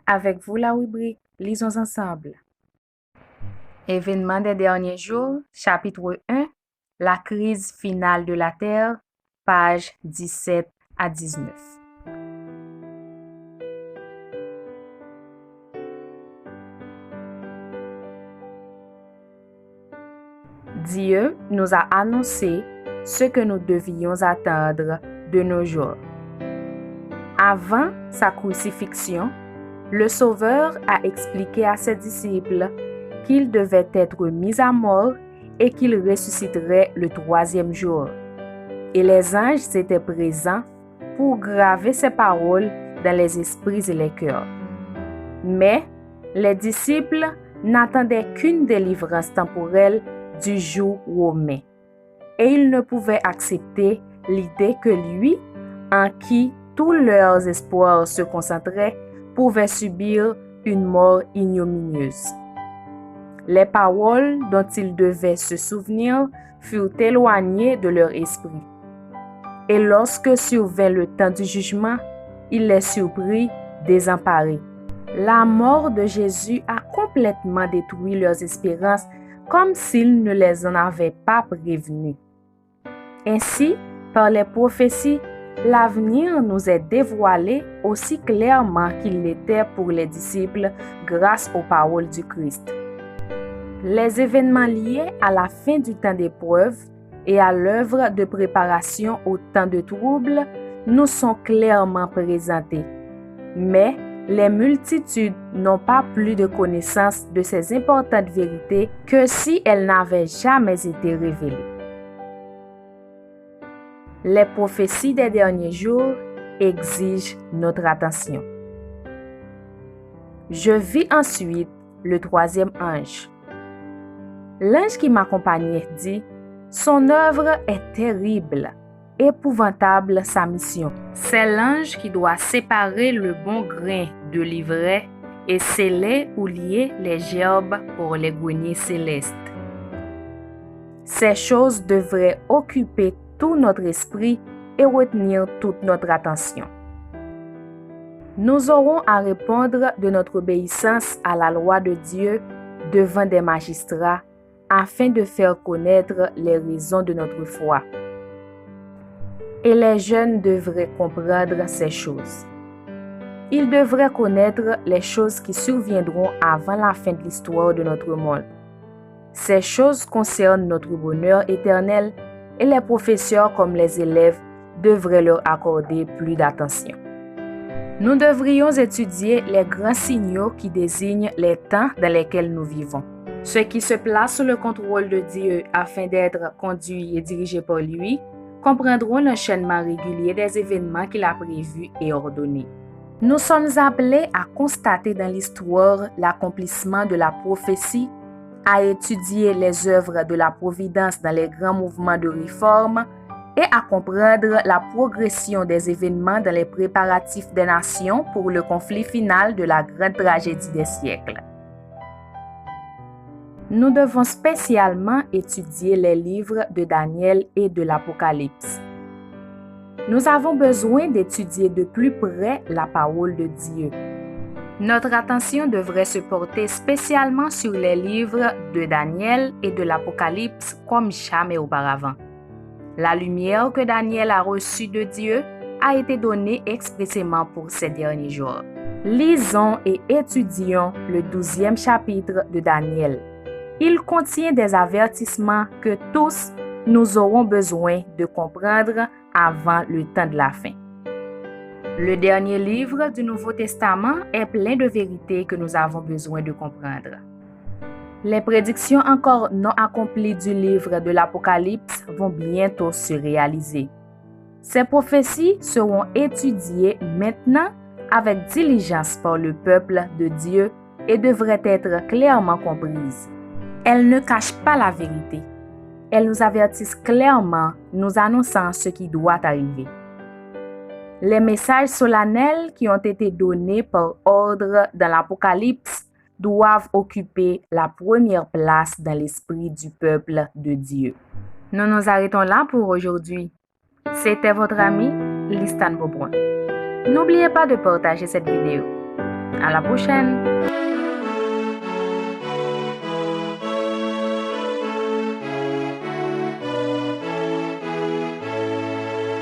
Avec vous la rubrique Lisons ensemble. Événements des derniers jours, chapitre 1, la crise finale de la Terre, pages 17 à 19. Dieu nous a annoncé ce que nous devions attendre de nos jours. Avant sa crucifixion, le Sauveur a expliqué à ses disciples qu'il devait être mis à mort et qu'il ressusciterait le troisième jour. Et les anges étaient présents pour graver ces paroles dans les esprits et les cœurs. Mais les disciples n'attendaient qu'une délivrance temporelle du joug romain. Et ils ne pouvaient accepter l'idée que lui, en qui tous leurs espoirs se concentraient, pouvait subir une mort ignominieuse. Les paroles dont ils devaient se souvenir furent éloignées de leur esprit. Et lorsque survint le temps du jugement, il les surprit désemparés. La mort de Jésus a complètement détruit leurs espérances, comme s'il ne les en avait pas prévenus. Ainsi, par les prophéties, l'avenir nous est dévoilé aussi clairement qu'il l'était pour les disciples grâce aux paroles du Christ. Les événements liés à la fin du temps d'épreuve et à l'œuvre de préparation au temps de trouble nous sont clairement présentés. Mais les multitudes n'ont pas plus de connaissance de ces importantes vérités que si elles n'avaient jamais été révélées. Les prophéties des derniers jours exigent notre attention. Je vis ensuite le troisième ange. L'ange qui m'accompagnait dit, « Son œuvre est terrible, épouvantable sa mission. » C'est l'ange qui doit séparer le bon grain de l'ivraie et sceller ou lier les gerbes pour les greniers célestes. Ces choses devraient occuper tout notre esprit et retenir toute notre attention. Nous aurons à répondre de notre obéissance à la loi de Dieu devant des magistrats afin de faire connaître les raisons de notre foi. Et les jeunes devraient comprendre ces choses. Ils devraient connaître les choses qui surviendront avant la fin de l'histoire de notre monde. Ces choses concernent notre bonheur éternel et les professeurs comme les élèves devraient leur accorder plus d'attention. Nous devrions étudier les grands signaux qui désignent les temps dans lesquels nous vivons. Ceux qui se placent sous le contrôle de Dieu afin d'être conduits et dirigés par lui comprendront l'enchaînement régulier des événements qu'il a prévus et ordonnés. Nous sommes appelés à constater dans l'histoire l'accomplissement de la prophétie, à étudier les œuvres de la providence dans les grands mouvements de réforme et à comprendre la progression des événements dans les préparatifs des nations pour le conflit final de la grande tragédie des siècles. Nous devons spécialement étudier les livres de Daniel et de l'Apocalypse. Nous avons besoin d'étudier de plus près la parole de Dieu. Notre attention devrait se porter spécialement sur les livres de Daniel et de l'Apocalypse comme jamais auparavant. La lumière que Daniel a reçue de Dieu a été donnée expressément pour ces derniers jours. Lisons et étudions le 12e chapitre de Daniel. Il contient des avertissements que tous nous aurons besoin de comprendre avant le temps de la fin. Le dernier livre du Nouveau Testament est plein de vérités que nous avons besoin de comprendre. Les prédictions encore non accomplies du livre de l'Apocalypse vont bientôt se réaliser. Ces prophéties seront étudiées maintenant avec diligence par le peuple de Dieu et devraient être clairement comprises. Elles ne cachent pas la vérité. Elles nous avertissent clairement, nous annonçant ce qui doit arriver. Les messages solennels qui ont été donnés par ordre dans l'Apocalypse doivent occuper la première place dans l'esprit du peuple de Dieu. Nous nous arrêtons là pour aujourd'hui. C'était votre ami, Listan Bobron. N'oubliez pas de partager cette vidéo. À la prochaine!